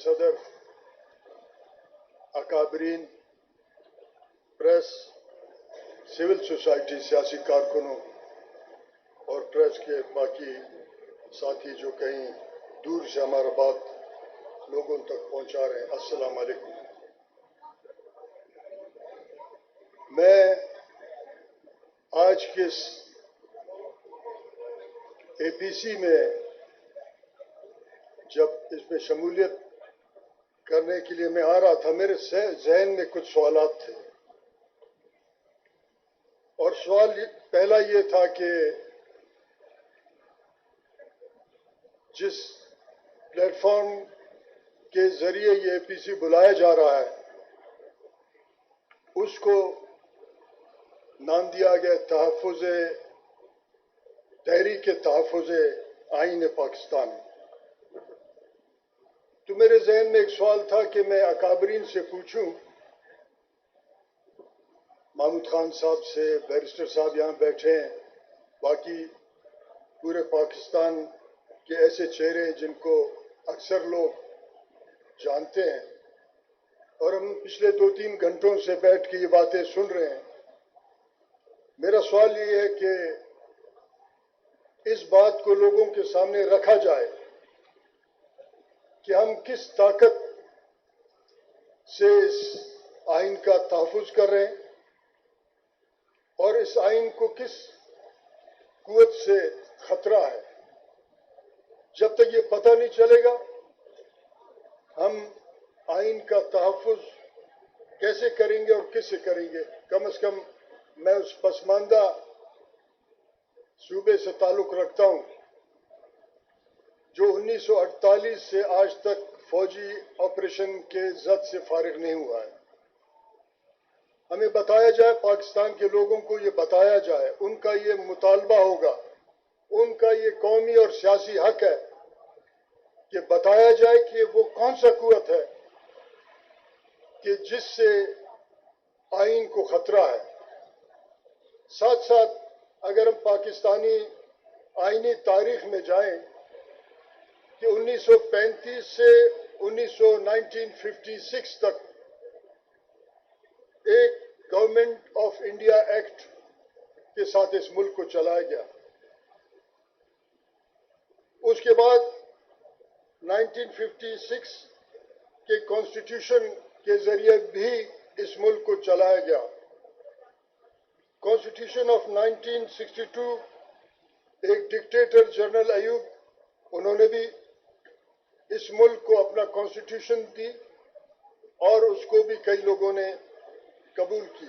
صدر، اکابرین، press, civil society, سیاسی کارکنوں اور پریس کے باقی ساتھی جو کہیں دور سے ہمارا بات لوگوں تک پہنچا رہے ہیں، السلام علیکم۔ میں آج کے اے پی سی میں جب اس میں شمولیت کرنے کے لیے میں آ رہا تھا، میرے ذہن میں کچھ سوالات تھے، اور سوال پہلا یہ تھا کہ جس پلیٹ فارم کے ذریعے یہ اے پی سی بلایا جا رہا ہے اس کو نام دیا گیا تحریک تحفظ آئین پاکستان۔ تو میرے ذہن میں ایک سوال تھا کہ میں اکابرین سے پوچھوں، محمود خان صاحب سے، بیرسٹر صاحب یہاں بیٹھے ہیں، باقی پورے پاکستان کے ایسے چہرے جن کو اکثر لوگ جانتے ہیں، اور ہم پچھلے 2-3 گھنٹوں سے بیٹھ کے یہ باتیں سن رہے ہیں۔ میرا سوال یہ ہے کہ اس بات کو لوگوں کے سامنے رکھا جائے کہ ہم کس طاقت سے اس آئین کا تحفظ کر رہے ہیں اور اس آئین کو کس قوت سے خطرہ ہے۔ جب تک یہ پتہ نہیں چلے گا ہم آئین کا تحفظ کیسے کریں گے اور کس سے کریں گے۔ کم از کم میں اس پسماندہ صوبے سے تعلق رکھتا ہوں جو 1948 سے آج تک فوجی آپریشن کے زد سے فارغ نہیں ہوا ہے۔ ہمیں بتایا جائے، پاکستان کے لوگوں کو یہ بتایا جائے، ان کا یہ مطالبہ ہوگا، ان کا یہ قومی اور سیاسی حق ہے کہ بتایا جائے کہ وہ کون سا قوت ہے کہ جس سے آئین کو خطرہ ہے۔ ساتھ ساتھ اگر ہم پاکستانی آئینی تاریخ میں جائیں کہ 1935 سے 1956 تک ایک گورنمنٹ آف انڈیا ایکٹ کے ساتھ اس ملک کو چلایا گیا، اس کے بعد 1956 کے کانسٹیٹیوشن کے ذریعے بھی اس ملک کو چلایا گیا۔ کانسٹیٹیوشن آف 1962 ایک ڈکٹیٹر جنرل ایوب، انہوں نے بھی اس ملک کو اپنا کانسٹیٹیوشن دی اور اس کو بھی کئی لوگوں نے قبول کی۔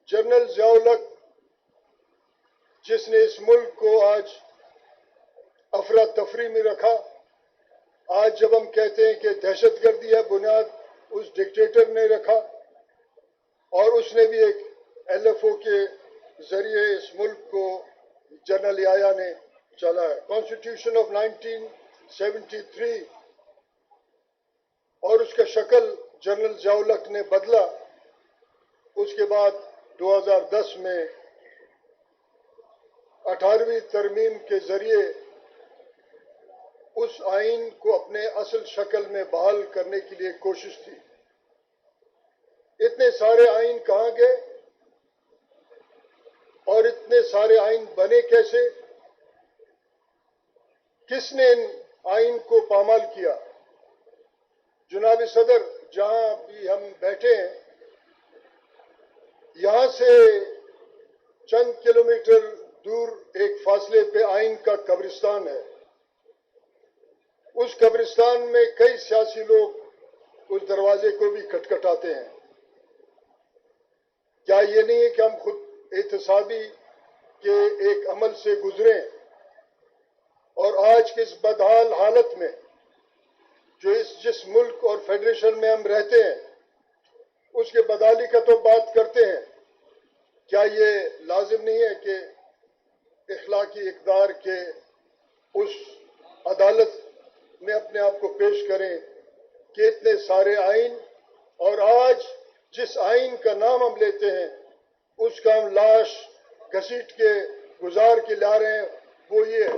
جنرل ضیاء الحق جس نے اس ملک کو آج افراتفری میں رکھا، آج جب ہم کہتے ہیں کہ دہشت گردی ہے، بنیاد اس ڈکٹیٹر نے رکھا، اور اس نے بھی ایک ایل ایف او کے ذریعے اس ملک کو جنرل یحییٰ نے چلایا۔ کانسٹیٹیوشن آف 1973 اور اس کا شکل جنرل ضیاء الحق نے بدلا، اس کے بعد 2010 میں 18ویں ترمیم کے ذریعے اس آئین کو اپنے اصل شکل میں بحال کرنے کے لیے کوشش تھی۔ اتنے سارے آئین کہاں گئے اور اتنے سارے آئین بنے کیسے؟ کس نے ان آئین کو پامال کیا؟ جناب صدر، جہاں بھی ہم بیٹھے ہیں، یہاں سے چند کلومیٹر دور ایک فاصلے پہ آئین کا قبرستان ہے۔ اس قبرستان میں کئی سیاسی لوگ اس دروازے کو بھی کھٹکھٹاتے ہیں۔ کیا یہ نہیں ہے کہ ہم خود احتسابی کے ایک عمل سے گزریں اور آج کے اس بدحال حالت میں جو جس ملک اور فیڈریشن میں ہم رہتے ہیں اس کے بدحالی کا تو بات کرتے ہیں، کیا یہ لازم نہیں ہے کہ اخلاقی اقدار کے اس عدالت میں اپنے آپ کو پیش کریں کہ اتنے سارے آئین، اور آج جس آئین کا نام ہم لیتے ہیں اس کا ہم لاش گھسیٹ کے گزار کے لا رہے ہیں، وہ یہ ہے۔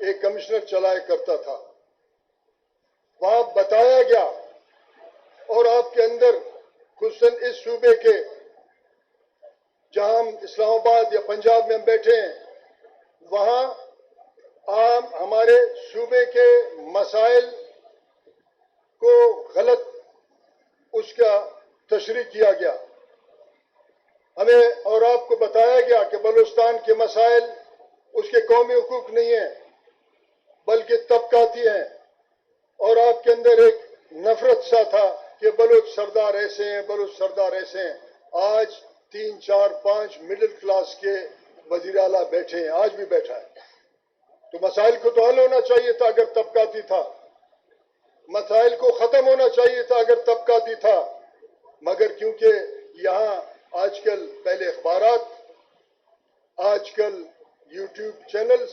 ایک کمشنر چلایا کرتا تھا. وہاں بتایا گیا اور آپ کے اندر خصوصاً اس صوبے کے جہاں ہم اسلام آباد یا پنجاب میں ہم بیٹھے ہیں وہاں عام ہمارے صوبے کے مسائل کو غلط اس کا تشریح کیا گیا. ہمیں اور آپ کو بتایا گیا کہ بلوچستان کے مسائل اس کے قومی حقوق نہیں ہیں بلکہ طبقاتی ہیں اور آپ کے اندر ایک نفرت سا تھا کہ بلوچ سردار ایسے ہیں بلوچ سردار ایسے ہیں. آج 3 4 5 مڈل کلاس کے وزیر اعلیٰ بیٹھے ہیں, آج بھی بیٹھا ہے. تو مسائل کو تو حل ہونا چاہیے تھا اگر طبقاتی تھا, مسائل کو ختم ہونا چاہیے تھا اگر طبقاتی تھا, مگر کیونکہ یہاں آج کل پہلے اخبارات, آج کل یوٹیوب چینلز,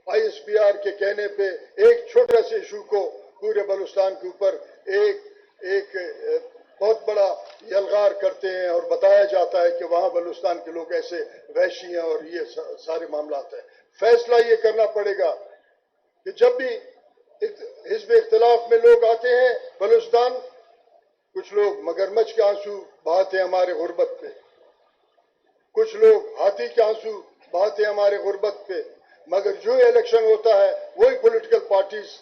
ISPR کے کہنے پہ ایک چھوٹے سے ایشو کو پورے بلوچستان کے اوپر ایک بہت بڑا یلغار کرتے ہیں اور بتایا جاتا ہے کہ وہاں بلوچستان کے لوگ ایسے وحشی ہیں اور یہ سارے معاملات ہیں. فیصلہ یہ کرنا پڑے گا کہ جب بھی حزب اختلاف میں لوگ آتے ہیں بلوچستان, کچھ لوگ مگرمچھ کے آنسو بہاتے ہیں ہمارے غربت پہ, کچھ لوگ ہاتھی کے آنسو بہاتے ہیں ہمارے غربت پہ, مگر جو الیکشن ہوتا ہے وہی political parties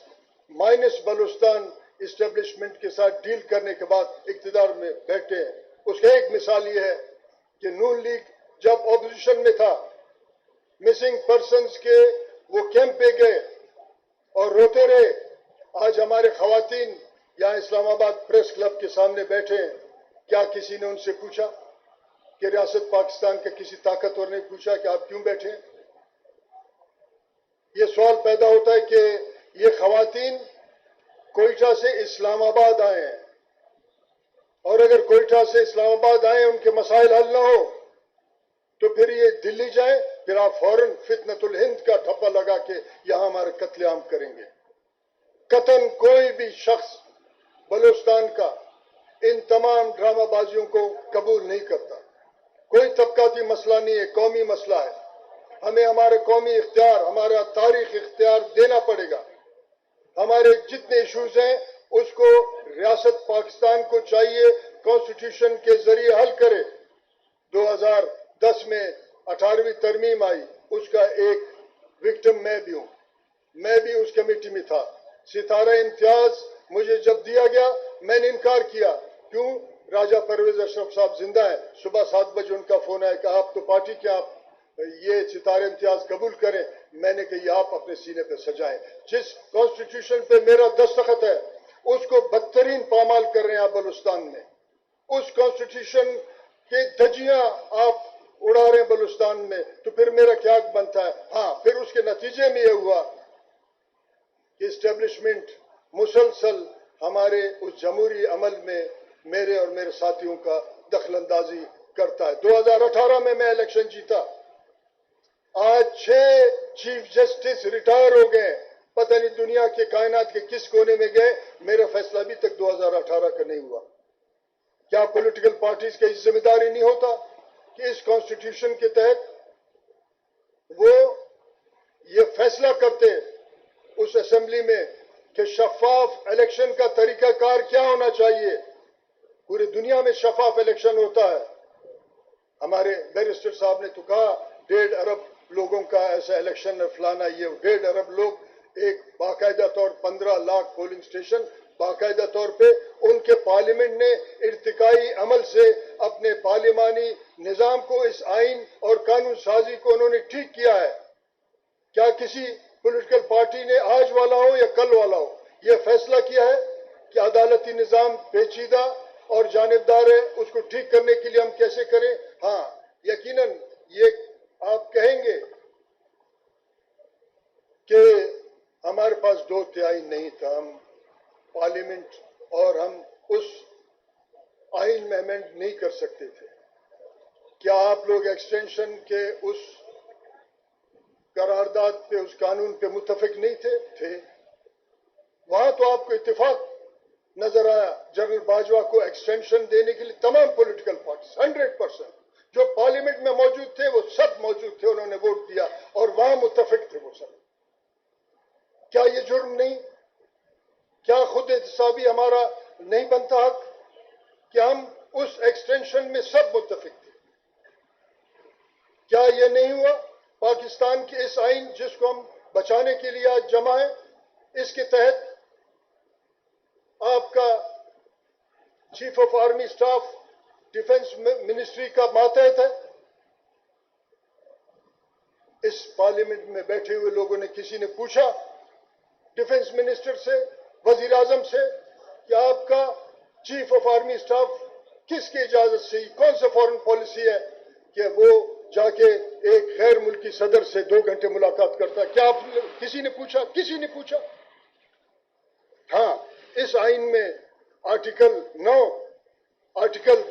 minus Balochistan establishment کے ساتھ ڈیل کرنے کے بعد اقتدار میں بیٹھے ہیں. اس کا ایک مثال یہ ہے کہ نون لیگ جب اپوزیشن میں تھا مسنگ پرسنز کے وہ کیمپ پہ گئے اور روتے رہے. آج ہمارے خواتین یہاں اسلام آباد پریس کلب کے سامنے بیٹھے ہیں, کیا کسی نے ان سے پوچھا کہ ریاست پاکستان کے کسی طاقتور نے پوچھا کہ آپ کیوں بیٹھے ہیں؟ یہ سوال پیدا ہوتا ہے کہ یہ خواتین کوئٹہ سے اسلام آباد آئے ہیں اور اگر کوئٹہ سے اسلام آباد آئے ان کے مسائل حل نہ ہو تو پھر یہ دلی جائیں, پھر آپ فوراً فتنۃ الہند کا ٹھپا لگا کے یہاں ہمارے قتل عام کریں گے. قطعاً کوئی بھی شخص بلوچستان کا ان تمام ڈرامہ بازیوں کو قبول نہیں کرتا. کوئی طبقاتی مسئلہ نہیں ہے, قومی مسئلہ ہے. ہمیں ہمارے قومی اختیار, ہمارا تاریخ اختیار دینا پڑے گا. ہمارے جتنے ایشوز ہیں اس کو ریاست پاکستان کو چاہیے کانسٹیٹیوشن کے ذریعے حل کرے. 2010 میں 18ویں ترمیم آئی, اس کا ایک وکٹم میں بھی ہوں, میں بھی اس کمیٹی میں تھا. ستارہ امتیاز مجھے جب دیا گیا میں نے انکار کیا. کیوں؟ راجہ پرویز اشرف صاحب زندہ ہیں, صبح 7 بجے ان کا فون آیا کہ آپ تو پارٹی کے آپ یہ ستارہ امتیاز قبول کریں. میں نے کہا یہ آپ اپنے سینے پہ سجائیں. جس کانسٹیٹیوشن پہ میرا دستخط ہے اس کو بدترین پامال کر رہے ہیں آپ بلوچستان میں. اس کانسٹیٹیوشن کے دھجیاں آپ اڑا رہے ہیں بلوچستان میں, تو پھر میرا کیا بنتا ہے؟ ہاں, پھر اس کے نتیجے میں یہ ہوا کہ اسٹیبلشمنٹ مسلسل ہمارے اس جمہوری عمل میں میرے اور میرے ساتھیوں کا دخل اندازی کرتا ہے. 2018 میں الیکشن جیتا. آج 6 چیف جسٹس ریٹائر ہو گئے, پتہ نہیں دنیا کے کائنات کے کس کونے میں گئے. میرا فیصلہ ابھی تک 2018 کا نہیں ہوا. کیا پولیٹیکل پارٹیز کی ذمہ داری نہیں ہوتا کہ اس کانسٹیٹیوشن کے تحت وہ یہ فیصلہ کرتے اس اسمبلی میں کہ شفاف الیکشن کا طریقہ کار کیا ہونا چاہیے؟ پوری دنیا میں شفاف الیکشن ہوتا ہے. ہمارے بیرسٹر صاحب نے تو کہا 1.5 ارب لوگوں کا ایسا الیکشن فلانا, یہ 1.5 ارب لوگ ایک باقاعدہ طور 15 لاکھ پولنگ اسٹیشن باقاعدہ طور پہ ان کے پارلیمنٹ نے ارتقائی عمل سے اپنے پارلیمانی نظام کو, اس آئین اور قانون سازی کو انہوں نے ٹھیک کیا ہے. کیا کسی پولیٹیکل پارٹی نے آج والا ہو یا کل والا ہو یہ فیصلہ کیا ہے کہ عدالتی نظام پیچیدہ اور جانبدار ہے, اس کو ٹھیک کرنے کے لیے ہم کیسے کریں؟ ہاں, یقیناً یہ آپ کہیں گے کہ ہمارے پاس 2/3 نہیں تھا, ہم پارلیمنٹ اور ہم اس آئین میں امینڈ نہیں کر سکتے تھے. کیا آپ لوگ ایکسٹینشن کے اس قرارداد پہ, اس قانون پہ متفق نہیں تھے؟ وہاں تو آپ کو اتفاق نظر آیا. جنرل باجوہ کو ایکسٹینشن دینے کے لیے تمام پولیٹیکل پارٹیز 100% جو پارلیمنٹ میں موجود تھے وہ سب موجود تھے, انہوں نے ووٹ دیا اور وہاں متفق تھے وہ سب. کیا یہ جرم نہیں؟ کیا خود احتسابی ہمارا نہیں بنتا حق کہ ہم اس ایکسٹینشن میں سب متفق تھے؟ کیا یہ نہیں ہوا پاکستان کے اس آئین جس کو ہم بچانے کے لیے آج جمع ہیں، اس کے تحت آپ کا chief of army staff defence ministry کا ماتحت ہے؟ اس پارلیمنٹ میں بیٹھے ہوئے لوگوں نے کسی نے پوچھا ڈیفنس منسٹر سے، وزیر اعظم سے، کہ آپ کا چیف آف آرمی اسٹاف کس کی اجازت سے، کون سا فارن پالیسی ہے کہ وہ جا کے ایک غیر ملکی صدر سے 2 گھنٹے ملاقات کرتا ہے؟ کیا آپ کسی نے پوچھا؟ کسی نے پوچھا؟ ہاں، اس آئین میں آرٹیکل 9، آرٹیکل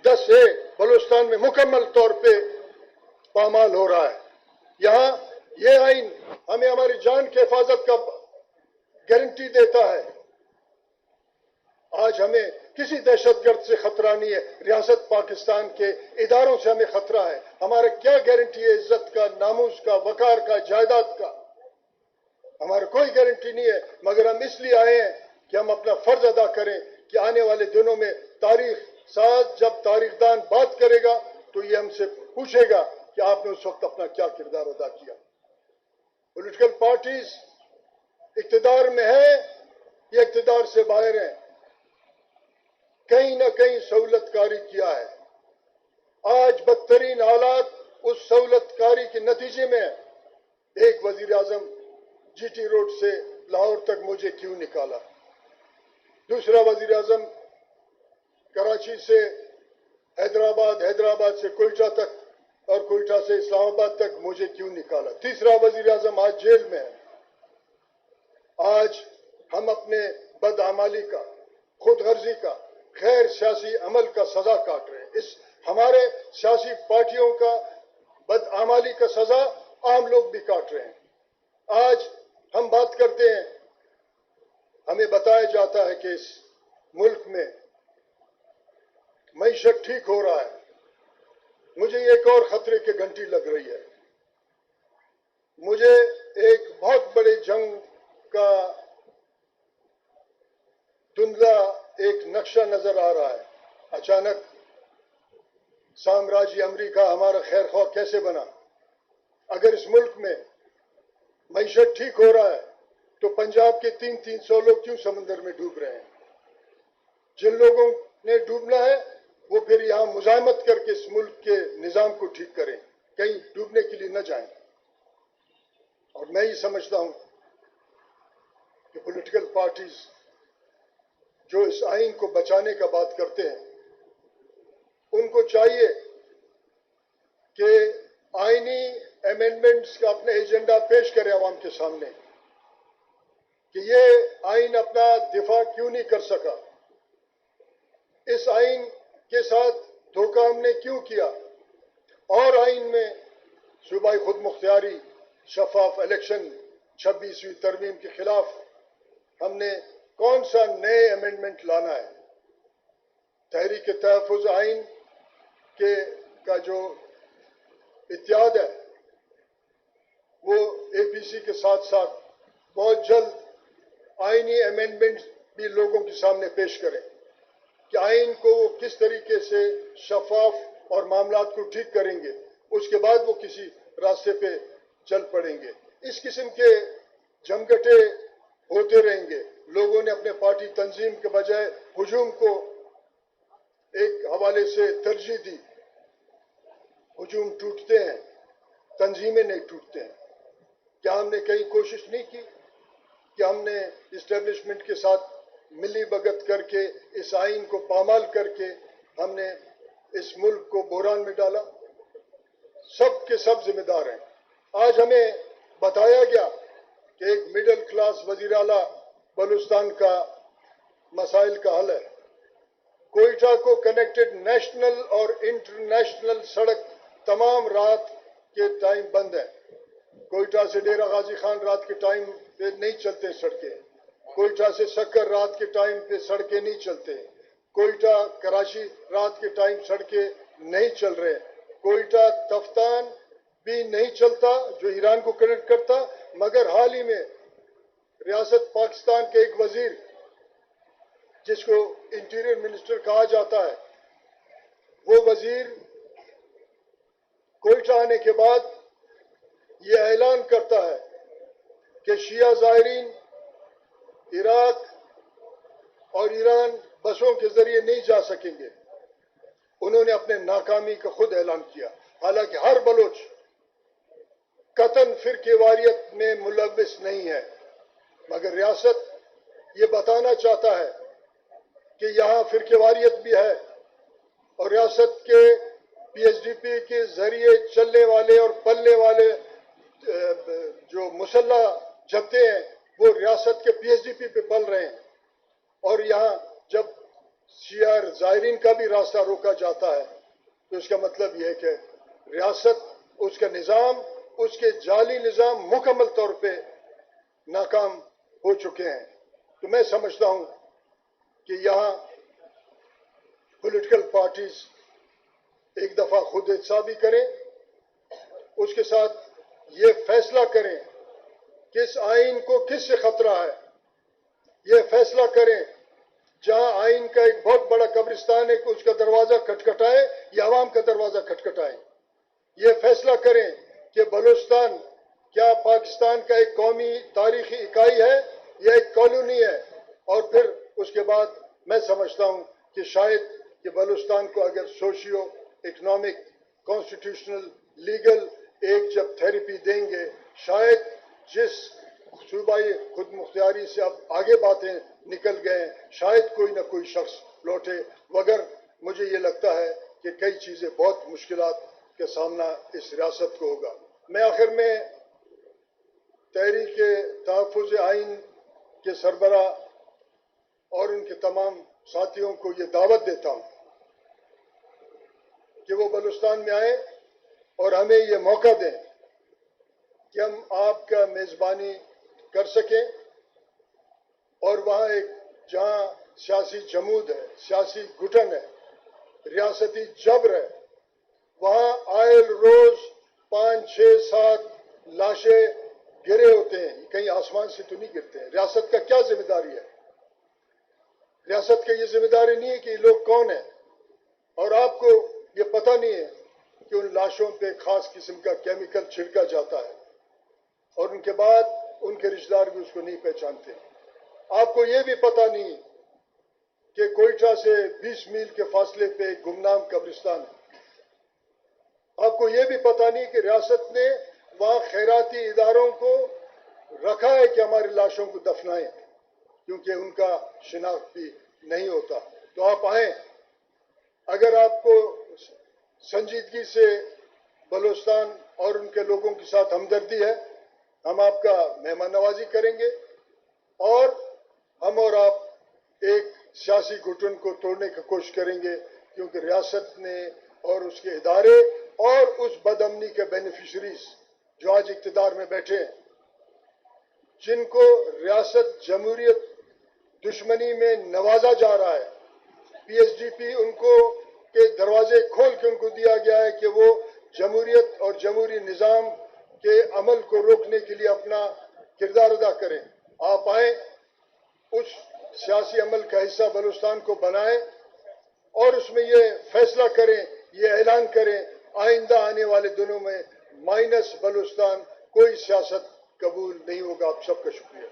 10A بلوچستان میں مکمل طور پہ پامال ہو رہا ہے۔ یہاں یہ آئین ہمیں ہماری جان کی حفاظت کا گارنٹی دیتا ہے۔ آج ہمیں کسی دہشت گرد سے خطرہ نہیں ہے، ریاست پاکستان کے اداروں سے ہمیں خطرہ ہے۔ ہمارا کیا گارنٹی ہے عزت کا، ناموس کا، وقار کا، جائیداد کا؟ ہمارا کوئی گارنٹی نہیں ہے، مگر ہم اس لیے آئے ہیں کہ ہم اپنا فرض ادا کریں کہ آنے والے دنوں میں تاریخ ساز جب تاریخ دان بات کرے گا تو یہ ہم سے پوچھے گا کہ آپ نے اس وقت اپنا کیا کردار ادا کیا۔ پولیٹیکل پارٹیز اقتدار میں ہیں یا اقتدار سے باہر ہیں، کہیں نہ کہیں سہولت کاری کیا ہے۔ آج بدترین حالات اس سہولت کاری کے نتیجے میں ہے۔ ایک وزیر اعظم جی ٹی روڈ سے لاہور تک مجھے کیوں نکالا؟ دوسرا وزیر اعظم کراچی سے حیدرآباد، حیدرآباد سے کوئٹہ تک اور کوئٹہ سے اسلام آباد تک مجھے کیوں نکالا؟ تیسرا وزیر اعظم آج جیل میں ہے۔ آج ہم اپنے بدعمالی کا، خود غرضی کا، غیر سیاسی عمل کا سزا کاٹ رہے ہیں۔ اس ہمارے سیاسی پارٹیوں کا بدعمالی کا سزا عام لوگ بھی کاٹ رہے ہیں۔ آج ہم بات کرتے ہیں، ہمیں بتایا جاتا ہے کہ اس ملک میں معیشت ٹھیک ہو رہا ہے۔ مجھے ایک اور خطرے کی گھنٹی لگ رہی ہے۔ مجھے ایک بہت بڑے جنگ کا دھندلا ایک نقشہ نظر آ رہا ہے۔ اچانک سامراجی امریکہ ہمارا خیر خواہ کیسے بنا؟ اگر اس ملک میں معیشت ٹھیک ہو رہا ہے تو پنجاب کے 300 لوگ کیوں سمندر میں ڈوب رہے ہیں؟ جن لوگوں نے ڈوبنا ہے وہ پھر یہاں مزاحمت کر کے اس ملک کے نظام کو ٹھیک کریں، کہیں ڈوبنے کے لیے نہ جائیں۔ اور میں یہ سمجھتا ہوں کہ پولیٹیکل پارٹیز جو اس آئین کو بچانے کا بات کرتے ہیں، ان کو چاہیے کہ آئینی امینڈمنٹس کا اپنا ایجنڈا پیش کریں عوام کے سامنے کہ یہ آئین اپنا دفاع کیوں نہیں کر سکا، اس آئین کے ساتھ دھوکہ ہم نے کیوں کیا، اور آئین میں صوبائی خود مختاری، شفاف الیکشن، 26ویں ترمیم کے خلاف ہم نے کون سا نئے امینڈمنٹ لانا ہے۔ تحریک تحفظ آئین کا جو اتحاد ہے وہ اے پی سی کے ساتھ ساتھ بہت جلد آئینی امینڈمنٹ بھی لوگوں کے سامنے پیش کریں کہ آئین کو وہ کس طریقے سے شفاف اور معاملات کو ٹھیک کریں گے، اس کے بعد وہ کسی راستے پہ چل پڑیں گے۔ اس قسم کے جمگٹے ہوتے رہیں گے۔ لوگوں نے اپنے پارٹی تنظیم کے بجائے ہجوم کو ایک حوالے سے ترجیح دی۔ ہجوم ٹوٹتے ہیں، تنظیمیں نہیں ٹوٹتے ہیں۔ کیا ہم نے کہیں کوشش نہیں کی کہ ہم نے اسٹیبلشمنٹ کے ساتھ ملی بھگت کر کے اس آئین کو پامال کر کے ہم نے اس ملک کو بحران میں ڈالا؟ سب کے سب ذمہ دار ہیں۔ آج ہمیں بتایا گیا کہ ایک مڈل کلاس وزیر اعلیٰ بلوچستان کا مسائل کا حل ہے۔ کوئٹہ کو کنیکٹڈ نیشنل اور انٹرنیشنل سڑک تمام رات کے ٹائم بند ہے۔ کوئٹہ سے ڈیرہ غازی خان رات کے ٹائم پہ نہیں چلتے سڑکیں، کوئٹہ سے سکر رات کے ٹائم پہ سڑکیں نہیں چلتے، کوئٹہ کراچی رات کے ٹائم سڑکیں نہیں چل رہے، کوئٹہ تفتان بھی نہیں چلتا جو ایران کو کنیکٹ کرتا، مگر حال ہی میں ریاست پاکستان کے ایک وزیر جس کو انٹیریئر منسٹر کہا جاتا ہے، وہ وزیر کوئٹہ آنے کے بعد یہ اعلان کرتا ہے کہ شیعہ زائرین عراق اور ایران بسوں کے ذریعے نہیں جا سکیں گے۔ انہوں نے اپنے ناکامی کا خود اعلان کیا، حالانکہ ہر بلوچ قطعاً فرقے واریت میں ملوث نہیں ہے، مگر ریاست یہ بتانا چاہتا ہے کہ یہاں فرقے واریت بھی ہے، اور ریاست کے پی ایس ڈی پی کے ذریعے چلنے والے اور پلنے والے جو مسلح جبتے ہیں وہ ریاست کے پی ایس ڈی پی پہ پل رہے ہیں، اور یہاں جب شیعہ زائرین کا بھی راستہ روکا جاتا ہے تو اس کا مطلب یہ ہے کہ ریاست، اس کا نظام، اس کے جعلی نظام مکمل طور پہ ناکام ہو چکے ہیں۔ تو میں سمجھتا ہوں کہ یہاں پولیٹیکل پارٹیز ایک دفعہ خود احتسابی کریں، اس کے ساتھ یہ فیصلہ کریں کہ اس آئین کو کس سے خطرہ ہے، یہ فیصلہ کریں جہاں آئین کا ایک بہت بڑا قبرستان ہے کہ اس کا دروازہ کھٹکھٹائے یا عوام کا دروازہ کھٹکھٹائے، یہ فیصلہ کریں کہ بلوچستان کیا پاکستان کا ایک قومی تاریخی اکائی ہے یا ایک کالونی ہے، اور پھر اس کے بعد میں سمجھتا ہوں کہ شاید کہ بلوچستان کو اگر سوشیو اکنامک کانسٹیٹیوشنل لیگل ایک جب تھیریپی دیں گے، شاید جس صوبائی خود مختاری سے اب آگے باتیں نکل گئے، شاید کوئی نہ کوئی شخص لوٹے، مگر مجھے یہ لگتا ہے کہ کئی چیزیں بہت مشکلات کا سامنا اس ریاست کو ہوگا۔ میں آخر میں تحریک تحفظ آئین کے سربراہ اور ان کے تمام ساتھیوں کو یہ دعوت دیتا ہوں کہ وہ بلوچستان میں آئیں اور ہمیں یہ موقع دیں کہ ہم آپ کا میزبانی کر سکیں، اور وہاں ایک جہاں سیاسی جمود ہے، سیاسی گھٹن ہے، ریاستی جبر ہے، وہاں آئے روز 5، 6، 7 لاشیں گرے ہوتے ہیں، کہیں آسمان سے تو نہیں گرتے ہیں۔ ریاست کا کیا ذمہ داری ہے؟ ریاست کا یہ ذمہ داری نہیں ہے کہ یہ لوگ کون ہیں، اور آپ کو یہ پتہ نہیں ہے کہ ان لاشوں پہ خاص قسم کا کیمیکل چھڑکا جاتا ہے، اور ان کے بعد ان کے رشتہ دار بھی اس کو نہیں پہچانتے۔ آپ کو یہ بھی پتہ نہیں کہ کوئٹہ سے 20 میل کے فاصلے پہ ایک گمنام قبرستان ہے۔ آپ کو یہ بھی پتہ نہیں کہ ریاست نے وہاں خیراتی اداروں کو رکھا ہے کہ ہماری لاشوں کو دفنائیں، کیونکہ ان کا شناخت بھی نہیں ہوتا۔ تو آپ آئیں، اگر آپ کو سنجیدگی سے بلوچستان اور ان کے لوگوں کے ساتھ ہمدردی ہے، ہم آپ کا مہمان نوازی کریں گے، اور ہم اور آپ ایک سیاسی گھٹن کو توڑنے کی کوشش کریں گے، کیونکہ ریاست نے اور اس کے ادارے اور اس بدامنی کے بینیفیشریز جو آج اقتدار میں بیٹھے ہیں، جن کو ریاست جمہوریت دشمنی میں نوازا جا رہا ہے، پی ایس ڈی پی ان کو کے دروازے کھول کے ان کو دیا گیا ہے کہ وہ جمہوریت اور جمہوری نظام کے عمل کو روکنے کے لیے اپنا کردار ادا کریں۔ آپ آئیں، اس سیاسی عمل کا حصہ بلوچستان کو بنائیں، اور اس میں یہ فیصلہ کریں، یہ اعلان کریں آئندہ آنے والے دنوں میں مائنس بلوچستان کوئی سیاست قبول نہیں ہوگا۔ آپ سب کا شکریہ۔